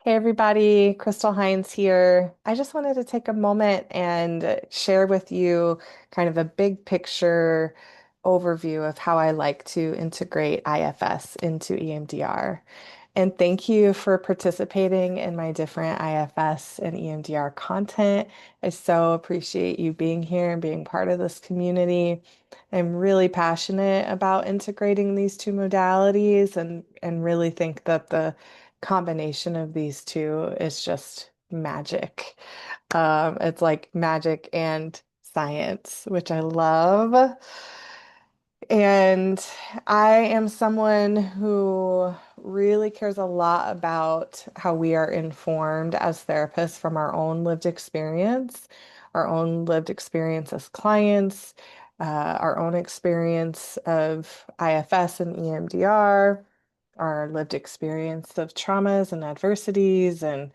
Hey everybody, Crystal Hines here. I just wanted to take a moment and share with you kind of a big picture overview of how I like to integrate IFS into EMDR. And thank you for participating in my different IFS and EMDR content. I so appreciate you being here and being part of this community. I'm really passionate about integrating these two modalities and really think that the combination of these two is just magic. It's like magic and science, which I love. And I am someone who really cares a lot about how we are informed as therapists from our own lived experience as clients, our own experience of IFS and EMDR, our lived experience of traumas and adversities, and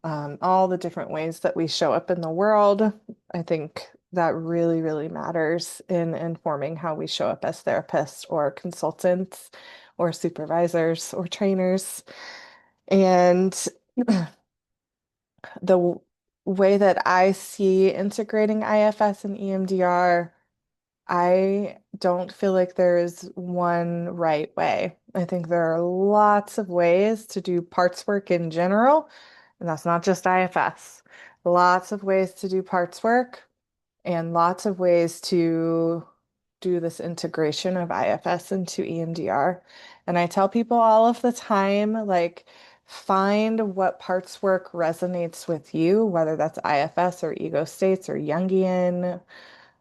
all the different ways that we show up in the world. I think that really, really matters in informing how we show up as therapists or consultants or supervisors or trainers. And the way that I see integrating IFS and EMDR, I don't feel like there is one right way. I think there are lots of ways to do parts work in general, and that's not just IFS. Lots of ways to do parts work and lots of ways to do this integration of IFS into EMDR. And I tell people all of the time, like, find what parts work resonates with you, whether that's IFS or ego states or Jungian.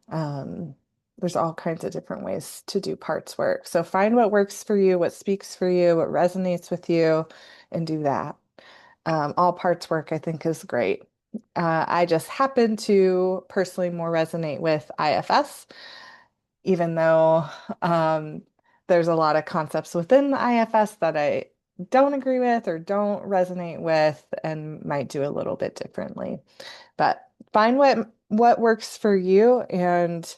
Um, there's all kinds of different ways to do parts work. So find what works for you, what speaks for you, what resonates with you, and do that. All parts work, I think, is great. I just happen to personally more resonate with IFS, even though um, there's a lot of concepts within the IFS that I don't agree with or don't resonate with and might do a little bit differently. But find what works for you and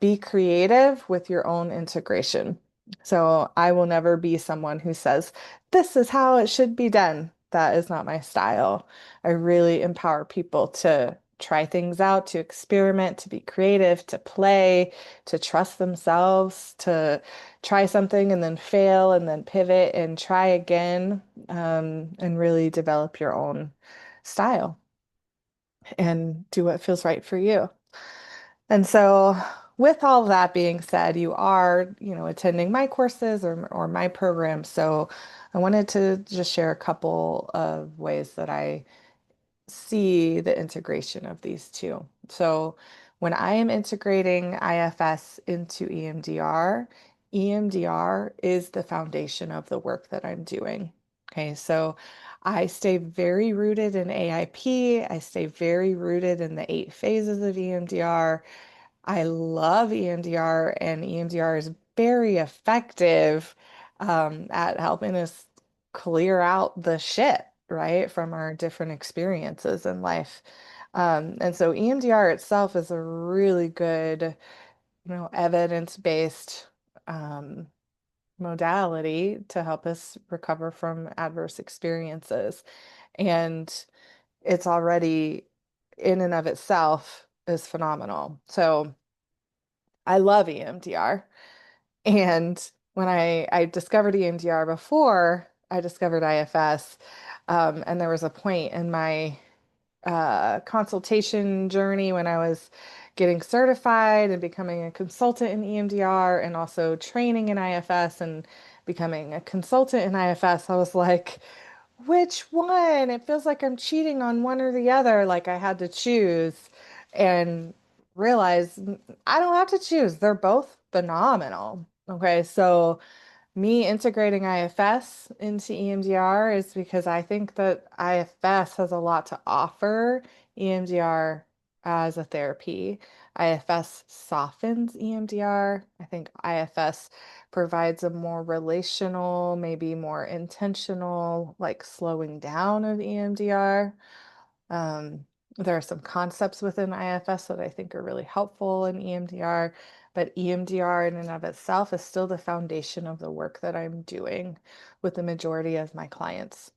be creative with your own integration. So I will never be someone who says, this is how it should be done. That is not my style. I really empower people to try things out, to experiment, to be creative, to play, to trust themselves, to try something and then fail and then pivot and try again, and really develop your own style and do what feels right for you. And so, with all that being said, you are, attending my courses or my program. So, I wanted to just share a couple of ways that I see the integration of these two. So, when I am integrating IFS into EMDR, EMDR is the foundation of the work that I'm doing. Okay, so I stay very rooted in AIP. I stay very rooted in the 8 phases of EMDR. I love EMDR, and EMDR is very effective at helping us clear out the shit, right, from our different experiences in life. And so EMDR itself is a really good, evidence-based um, modality to help us recover from adverse experiences. And it's already in and of itself is phenomenal. So I love EMDR. And when I discovered EMDR before I discovered IFS, and there was a point in my consultation journey when I was getting certified and becoming a consultant in EMDR and also training in IFS and becoming a consultant in IFS, I was like, which one? It feels like I'm cheating on one or the other, like I had to choose and realize I don't have to choose. They're both phenomenal. Okay, so me integrating IFS into EMDR is because I think that IFS has a lot to offer EMDR as a therapy. IFS softens EMDR. I think IFS provides a more relational, maybe more intentional, like slowing down of EMDR. There are some concepts within IFS that I think are really helpful in EMDR, but EMDR in and of itself is still the foundation of the work that I'm doing with the majority of my clients.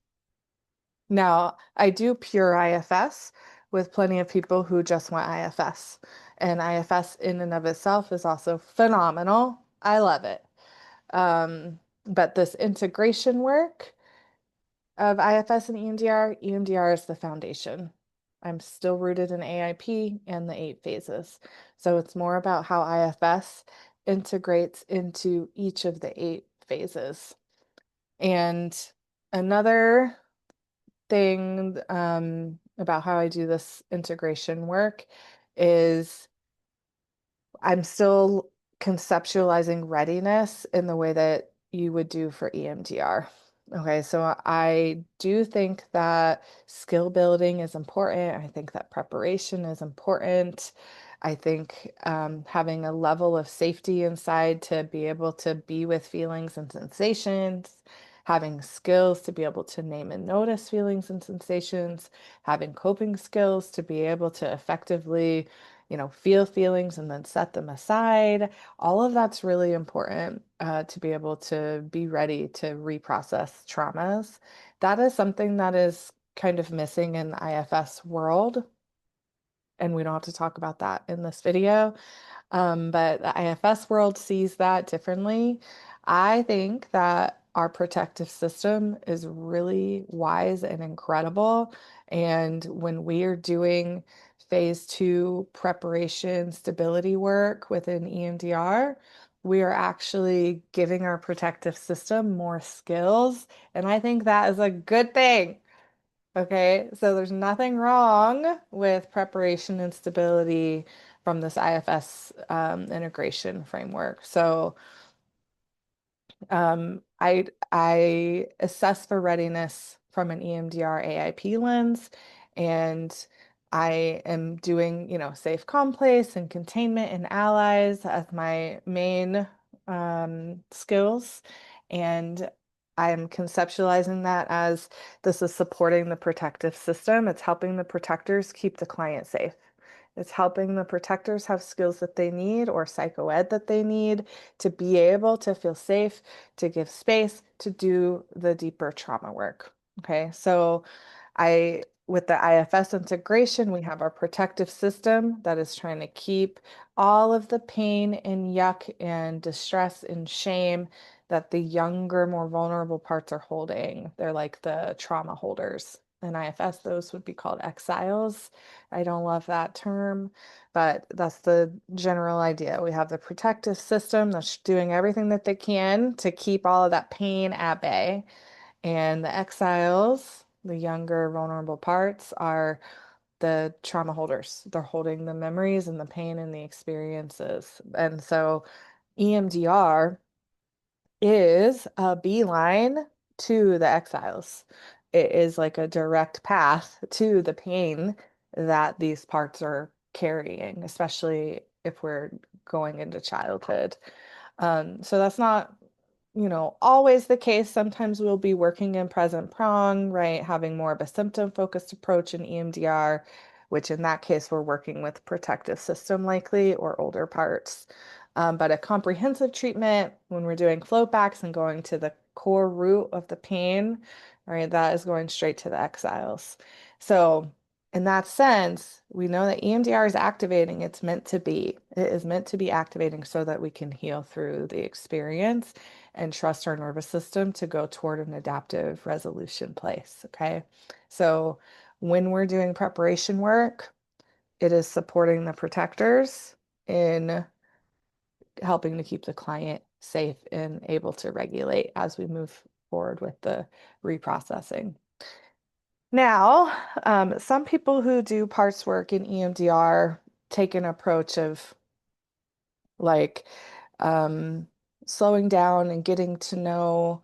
Now, I do pure IFS with plenty of people who just want IFS. And IFS in and of itself is also phenomenal. I love it. But this integration work of IFS and EMDR, EMDR is the foundation. I'm still rooted in AIP and the 8 phases. So it's more about how IFS integrates into each of the 8 phases. And another thing about how I do this integration work is I'm still conceptualizing readiness in the way that you would do for EMDR. Okay, so I do think that skill building is important. I think that preparation is important. I think having a level of safety inside to be able to be with feelings and sensations, having skills to be able to name and notice feelings and sensations, having coping skills to be able to effectively feel feelings and then set them aside. All of that's really important to be able to be ready to reprocess traumas. That is something that is kind of missing in the IFS world, and we don't have to talk about that in this video. But the IFS world sees that differently. I think that our protective system is really wise and incredible. And when we are doing phase 2 preparation stability work within EMDR, we are actually giving our protective system more skills. And I think that is a good thing. Okay, so there's nothing wrong with preparation and stability from this IFS integration framework. So I assess for readiness from an EMDR AIP lens, and I am doing, safe, calm place and containment and allies as my main skills. And I'm conceptualizing that as this is supporting the protective system. It's helping the protectors keep the client safe. It's helping the protectors have skills that they need or psychoed that they need to be able to feel safe, to give space to do the deeper trauma work. Okay, so with the IFS integration, we have our protective system that is trying to keep all of the pain and yuck and distress and shame that the younger, more vulnerable parts are holding. They're like the trauma holders. In IFS, those would be called exiles. I don't love that term, but that's the general idea. We have the protective system that's doing everything that they can to keep all of that pain at bay. And the exiles, the younger, vulnerable parts, are the trauma holders. They're holding the memories and the pain and the experiences. And so EMDR is a beeline to the exiles. It is like a direct path to the pain that these parts are carrying, especially if we're going into childhood. So that's not, always the case. Sometimes we'll be working in present prong, right? Having more of a symptom focused approach in EMDR, which in that case, we're working with protective system likely or older parts. But a comprehensive treatment, when we're doing float backs and going to the core root of the pain, right, that is going straight to the exiles. So, in that sense, we know that EMDR is activating. It's meant to be. It is meant to be activating so that we can heal through the experience and trust our nervous system to go toward an adaptive resolution place. Okay. So, when we're doing preparation work, it is supporting the protectors in helping to keep the client safe and able to regulate as we move forward with the reprocessing. Now, some people who do parts work in EMDR take an approach of like um, slowing down and getting to know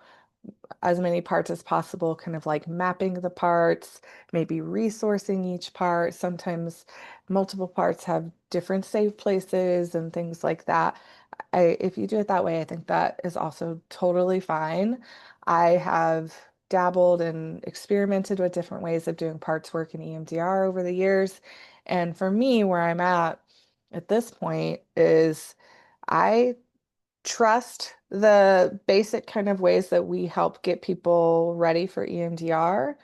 as many parts as possible, kind of like mapping the parts, maybe resourcing each part. Sometimes multiple parts have different save places and things like that. If you do it that way, I think that is also totally fine. I have dabbled and experimented with different ways of doing parts work in EMDR over the years. And for me, where I'm at this point is I trust the basic kind of ways that we help get people ready for EMDR.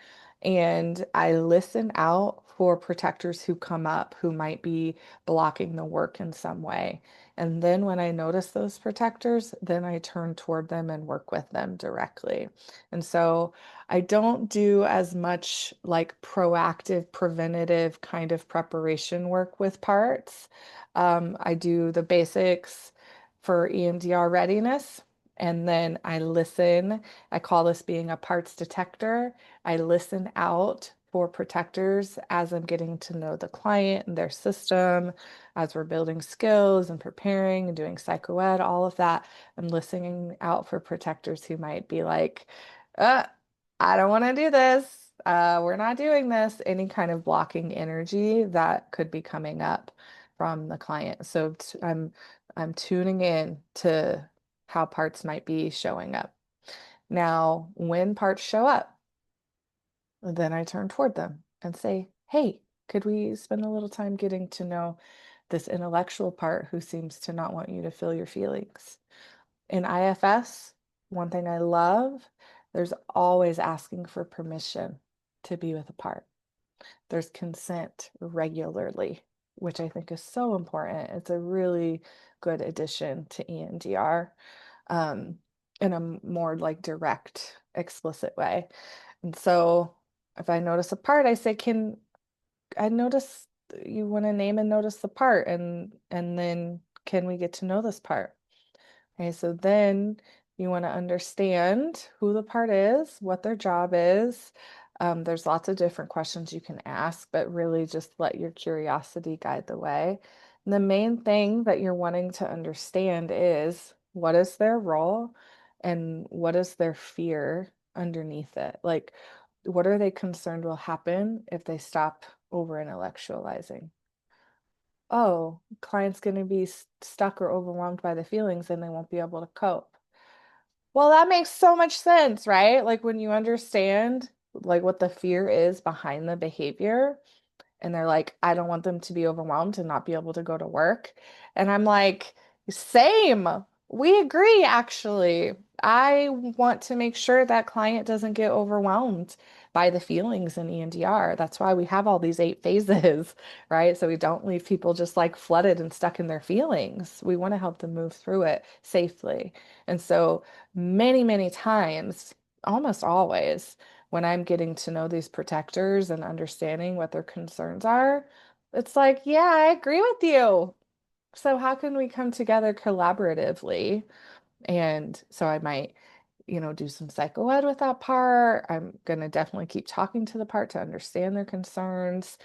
And I listen out for protectors who come up who might be blocking the work in some way. And then when I notice those protectors, then I turn toward them and work with them directly. And so I don't do as much like proactive, preventative kind of preparation work with parts. I do the basics for EMDR readiness, and then I listen. I call this being a parts detector. I listen out for protectors as I'm getting to know the client and their system, as we're building skills and preparing and doing psychoed, all of that. I'm listening out for protectors who might be like, uh, I don't want to do this. We're not doing this. Any kind of blocking energy that could be coming up from the client. So I'm tuning in to how parts might be showing up. Now, when parts show up, then I turn toward them and say, hey, could we spend a little time getting to know this intellectual part who seems to not want you to feel your feelings? In IFS, one thing I love, there's always asking for permission to be with a part. There's consent regularly, which I think is so important. It's a really good addition to EMDR, um, in a more like direct, explicit way. And so if I notice a part, I say, can I notice you want to name and notice the part and then can we get to know this part? Okay, so then you want to understand who the part is, what their job is. There's lots of different questions you can ask, but really just let your curiosity guide the way. And the main thing that you're wanting to understand is what is their role and what is their fear underneath it? Like, what are they concerned will happen if they stop over intellectualizing? Oh, client's going to be stuck or overwhelmed by the feelings and they won't be able to cope. Well, that makes so much sense, right? Like when you understand like what the fear is behind the behavior, and they're like, I don't want them to be overwhelmed and not be able to go to work. And I'm like, same. We agree, actually. I want to make sure that client doesn't get overwhelmed by the feelings in EMDR. That's why we have all these 8 phases, right? So we don't leave people just like flooded and stuck in their feelings. We want to help them move through it safely. And so many, many times, almost always, when I'm getting to know these protectors and understanding what their concerns are, it's like, yeah, I agree with you. So how can we come together collaboratively? And so I might, do some psycho ed with that part. I'm going to definitely keep talking to the part to understand their concerns,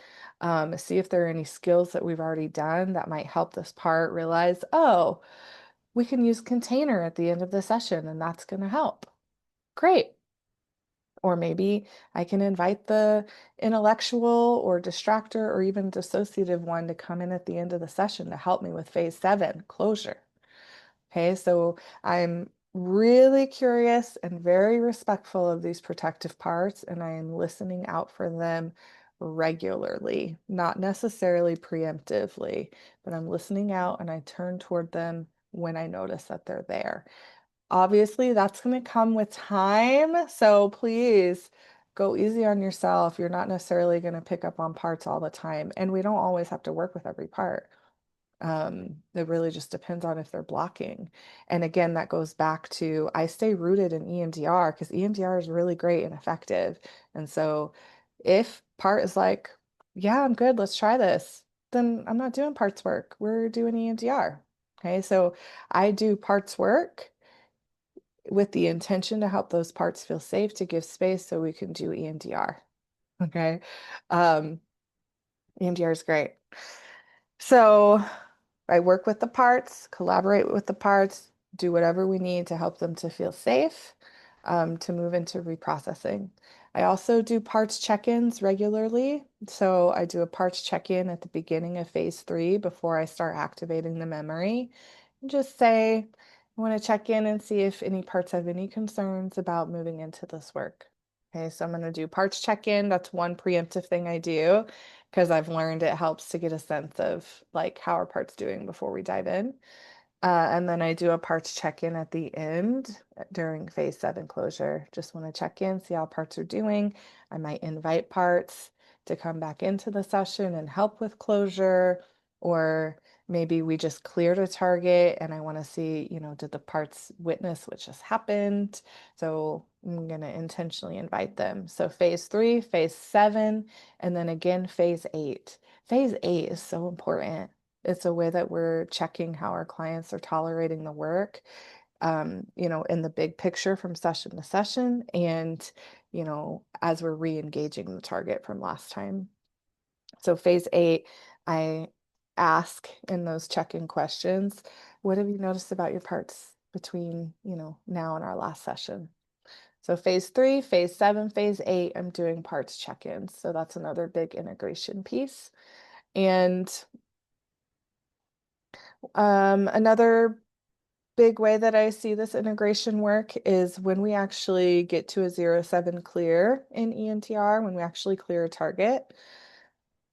see if there are any skills that we've already done that might help this part realize, oh, we can use container at the end of the session and that's going to help. Great. Or maybe I can invite the intellectual or distractor or even dissociative one to come in at the end of the session to help me with phase 7 closure. Okay, so I'm really curious and very respectful of these protective parts, and I am listening out for them regularly, not necessarily preemptively, but I'm listening out and I turn toward them when I notice that they're there. Obviously, that's going to come with time. So please go easy on yourself. You're not necessarily going to pick up on parts all the time. And we don't always have to work with every part. It really just depends on if they're blocking. And again, that goes back to I stay rooted in EMDR because EMDR is really great and effective. And so if part is like, yeah, I'm good, let's try this, then I'm not doing parts work. We're doing EMDR. Okay, so I do parts work with the intention to help those parts feel safe, to give space so we can do EMDR. Okay. Um, EMDR is great. So I work with the parts, collaborate with the parts, do whatever we need to help them to feel safe, to move into reprocessing. I also do parts check-ins regularly. So I do a parts check-in at the beginning of phase 3 before I start activating the memory. And just say, I want to check in and see if any parts have any concerns about moving into this work. Okay, so I'm going to do parts check-in. That's one preemptive thing I do because I've learned it helps to get a sense of like how our parts doing before we dive in. And then I do a parts check-in at the end during phase 7 closure. Just want to check in, see how parts are doing. I might invite parts to come back into the session and help with closure, or maybe we just cleared a target and I want to see, did the parts witness what just happened? So I'm going to intentionally invite them. So phase 3, phase 7, and then again, phase 8. Phase 8 is so important. It's a way that we're checking how our clients are tolerating the work, in the big picture from session to session, and, as we're re-engaging the target from last time. So phase 8, I ask in those check-in questions, what have you noticed about your parts between, now and our last session? So phase 3, phase 7, phase 8, I'm doing parts check-ins. So that's another big integration piece. And another big way that I see this integration work is when we actually get to a 0-7 clear in EMDR, when we actually clear a target,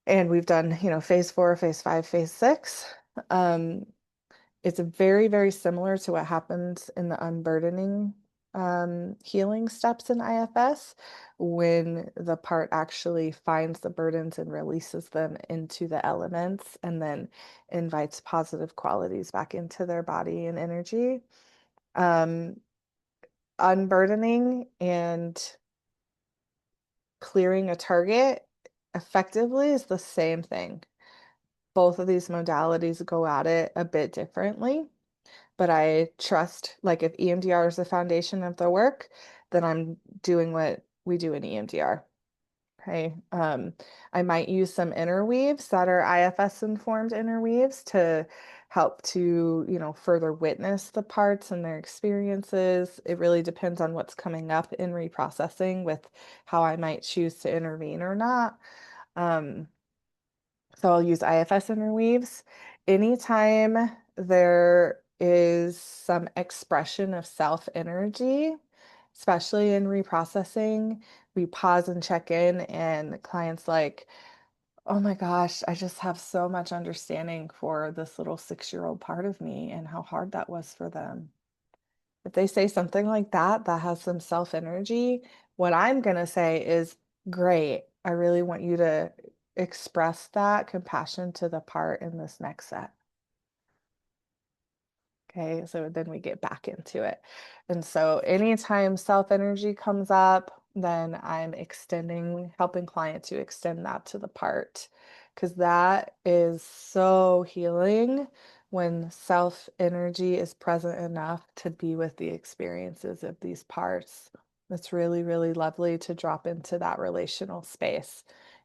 and we've done, phase 4, phase 5, phase 6. It's very, very similar to what happens in the unburdening healing steps in IFS when the part actually finds the burdens and releases them into the elements and then invites positive qualities back into their body and energy. Um, Unburdening and clearing a target effectively is the same thing. Both of these modalities go at it a bit differently, but I trust, like, if EMDR is the foundation of the work, then I'm doing what we do in EMDR. Okay. I might use some interweaves that are IFS informed interweaves to help to, further witness the parts and their experiences. It really depends on what's coming up in reprocessing with how I might choose to intervene or not. Um, so I'll use IFS interweaves. Anytime there is some expression of self energy, especially in reprocessing, we pause and check in, and the client's like, oh my gosh, I just have so much understanding for this little 6-year-old part of me and how hard that was for them. If they say something like that, that has some self energy, what I'm going to say is, great. I really want you to express that compassion to the part in this next set. Okay, so then we get back into it. And so anytime self energy comes up, then I'm helping client to extend that to the part, because that is so healing when self energy is present enough to be with the experiences of these parts. It's really, really lovely to drop into that relational space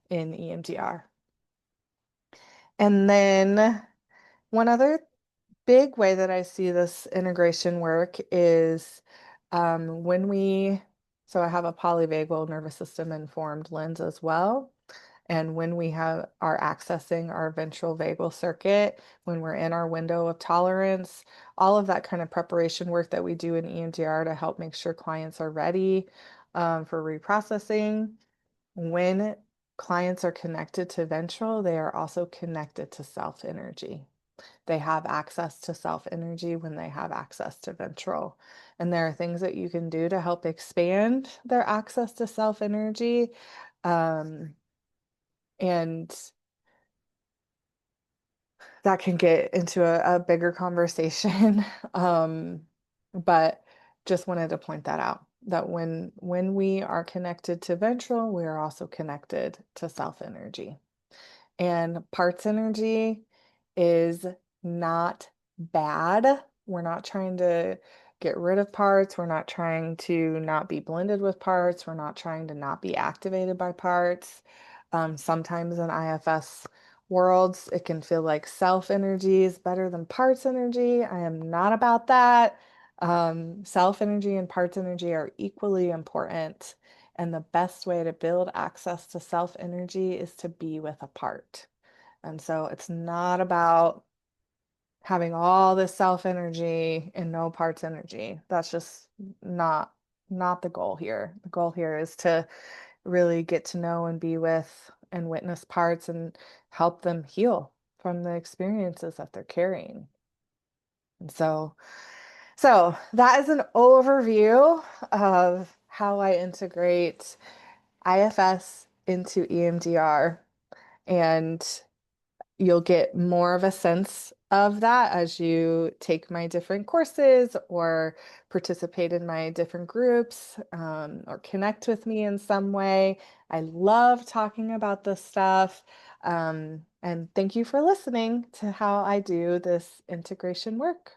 in EMDR. And then one other big way that I see this integration work is when so I have a polyvagal nervous system informed lens as well. And when we are accessing our ventral vagal circuit, when we're in our window of tolerance, all of that kind of preparation work that we do in EMDR to help make sure clients are ready for reprocessing. When clients are connected to ventral, they are also connected to self energy. They have access to self energy when they have access to ventral. And there are things that you can do to help expand their access to self energy. And that can get into a bigger conversation. But just wanted to point that out, that when we are connected to ventral, we are also connected to self energy. And parts energy is not bad. We're not trying to get rid of parts. We're not trying to not be blended with parts. We're not trying to not be activated by parts. Sometimes in IFS worlds, it can feel like self energy is better than parts energy. I am not about that. Self energy and parts energy are equally important. And the best way to build access to self energy is to be with a part. And so it's not about having all this self energy and no parts energy. That's just not the goal here. The goal here is to really get to know and be with and witness parts and help them heal from the experiences that they're carrying. So, so that is an overview of how I integrate IFS into EMDR. And you'll get more of a sense of that as you take my different courses or participate in my different groups, or connect with me in some way. I love talking about this stuff. And thank you for listening to how I do this integration work.